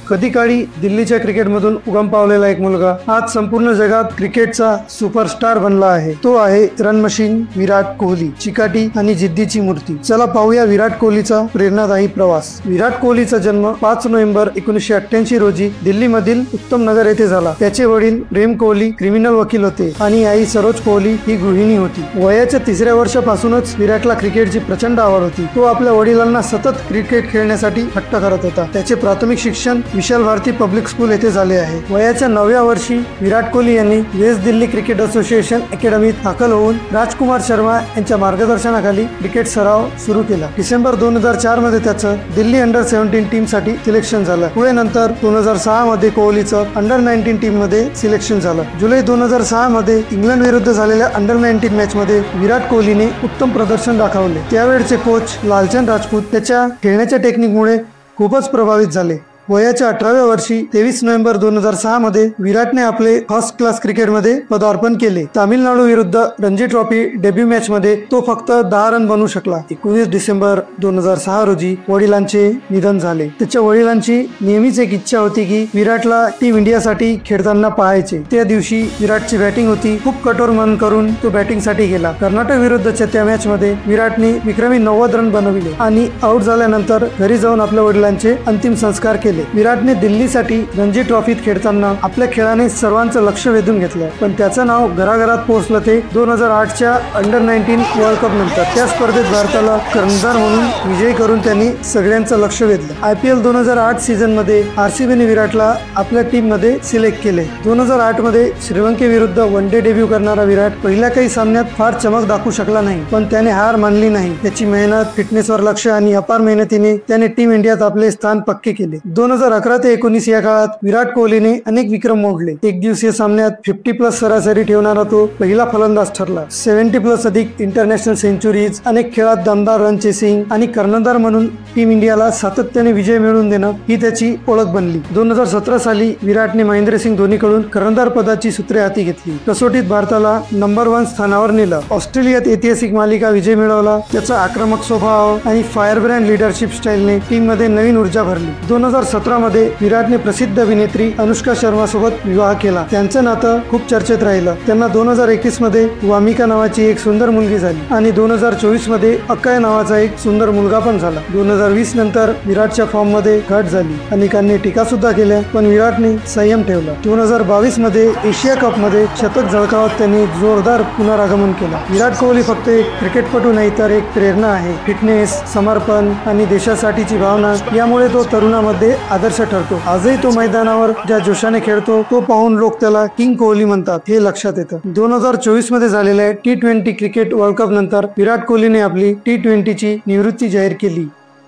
कधी काळी दिल्लीच्या क्रिकेटमधून उगम पावलेला एक मुलगा आज संपूर्ण जगात क्रिकेटचा सुपरस्टार बनला आहे। तो आहे रन मशीन विराट कोहली, चिकाटी आणि जिद्दीची मूर्ती। चला पाहूया विराट कोहलीचा प्रेरणादायी प्रवास। विराट कोहलीचा जन्म 5 नोव्हेंबर 1988 रोजी दिल्लीमधील उत्तम नगर येथे झाला। त्याचे वडील प्रेम कोहली क्रिमिनल वकील होते आणि आई सरोज कोहली ही गृहिणी होती। वयाच्या 3ऱ्या वर्षापासूनच विराटला क्रिकेटची प्रचंड आवड होती। तो आपल्या वडिलांना सतत क्रिकेट खेळण्यासाठी हट्ट करत होता। त्याचे प्राथमिक शिक्षण विशाल भारती पब्लिक स्कूल येथे झाले आहे। वयाच्या 9व्या वर्षी विराट कोहली यांनी वेस्ट दिल्ली क्रिकेट असोसिएशन अकॅडमीत दाखल होऊन राजकुमार शर्मा यांच्या मार्गदर्शनाखाली क्रिकेट सराव सुरू केला। डिसेंबर 2004 मध्ये त्याचं दिल्ली अंडर 17 टीम साठी सिलेक्शन झालं। पुढे नंतर 2006 मध्ये कोहलीचं अंडर 19 टीम मध्ये सिलेक्शन झालं। जुलै 2006 मध्ये इंग्लंड विरुद्ध झालेल्या अंडर 19 मॅच मध्ये विराट कोहलीने उत्तम प्रदर्शन दाखवले। त्यावेळचे कोच लालचंद राजपूत त्याच्या खेळण्याच्या टेक्निकमुळे खूपच प्रभावित झाले। वयाच्या 18व्या वर्षी 23 नोव्हेंबर 2006 मध्ये विराटने आपले फर्स्ट क्लास क्रिकेटमध्ये पदार्पण केले। तामिळनाडू विरुद्ध रणजी ट्रॉफी डेब्यू मॅच मध्ये तो फक्त 10 रन बनवू शकला। 19 डिसेंबर 2006 रोजी वडिलांचे निधन झाले। त्याच्या वडिलांची नेहमीच एक इच्छा होती की विराटला टीम इंडियासाठी खेळताना पाहायचे। त्या दिवशी विराटची बॅटिंग होती। खूप कठोर मन करून तो बॅटिंग साठी गेला। कर्नाटक विरुद्धच्या त्या मॅच मध्ये विराटने विक्रमी 90 रन बनविले आणि आउट झाल्यानंतर घरी जाऊन आपल्या वडिलांचे अंतिम संस्कार केले। विराटने दिल्लीसाठी रणजी ट्रॉफीत खेळताना आपल्या खेळाने सर्वांचं लक्ष वेधून घेतलं, पण त्याचं नाव घराघरात पोहोचलं ते 2008च्या अंडर 19 वर्ल्ड कप नंतर। त्या स्पर्धेत भारताला कर्णधार म्हणून विजयी करून त्यांनी सगळ्यांचं लक्ष वेधलं। IPL 2008 सीझन मध्ये RCBने विराटला आपल्या टीम मध्ये सिलेक्ट केले। 2008 मध्ये श्रीलंकेविरुद्ध वन डे डेब्यू करणारा विराट पहिल्या काही सामन्यात फार चमक दाखवू शकला नाही, पण त्याने हार मानली नाही। त्याची मेहनत, फिटनेसवर लक्ष आणि अपार मेहनतीने त्याने टीम इंडियात आपले स्थान पक्के केले। 2011 ते 19 या काळात विराट कोहलीने अनेक विक्रम मोडले। एक दिवसीय सामन्यात 50+ सरासरी ठेवणारा तो पहिला फलंदाज ठरला। 70+ अधिक इंटरनॅशनल सेंचुरीज, अनेक खेळात दमदार रन चेसिंग आणि कर्णधार म्हणून टीम इंडियाला सातत्याने विजय मिळवून देणं ही त्याची ओळख बनली। 2017 साली विराटने महेंद्रसिंग धोनीकडून कर्णधार पदाची सूत्रे हाती घेतली। कसोटीत भारताला नंबर 1 स्थानावर नेलं। ऑस्ट्रेलियात ऐतिहासिक मालिका विजय मिळवला। त्याचा आक्रमक स्वभाव आणि फायर ब्रँड लीडरशिप स्टाईलने टीम मध्ये नवीन ऊर्जा भरली। 2017 मध्ये विराटने प्रसिद्ध अभिनेत्री अनुष्का शर्मा सोबत विवाह केला। त्यांचं नातं खूप चर्चेत राहिलं। त्यांना 2021 मध्ये वामिका नावाची एक सुंदर मुलगी झाली आणि 2024 मध्ये अक्षय नावाचा एक सुंदर मुलगा पण झाला। 2020 नंतर विराटच्या फॉर्म मध्ये घट झाली। अनेकांनी टीका सुद्धा केल्या, पण विराटने संयम ठेवला। 2022 मध्ये एशिया कप मध्ये शतक झळकावत त्यांनी जोरदार पुनरागमन केलं। विराट कोहली फक्त एक क्रिकेटपटू नाही तर एक प्रेरणा आहे। फिटनेस, समर्पण आणि देशासाठीची भावना यामुळे तो तरुणामध्ये आदर्श ठरतो। आजही तो मैदानावर ज्या जोशाने खेळतो तो पाहून लोक त्याला किंग कोहली म्हणतात, हे लक्षात येतं। 2024 मध्ये झालेल्या T20 क्रिकेट वर्ल्ड कप नंतर विराट कोहलीने आपली T20ची निवृत्ती जाहीर केली।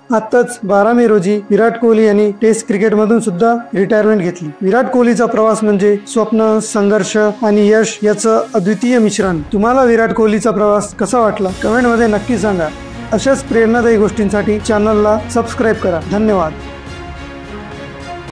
आताच 12 मे रोजी विराट कोहली यांनी टेस्ट क्रिकेटमधून सुद्धा रिटायरमेंट घेतली। विराट कोहलीचा प्रवास म्हणजे स्वप्न, संघर्ष आणि यश याचं अद्वितीय मिश्रण। तुम्हाला विराट कोहलीचा प्रवास कसा वाटला कमेंटमध्ये नक्की सांगा। अशाच प्रेरणादायी गोष्टींसाठी चॅनलला सबस्क्राईब करा। धन्यवाद।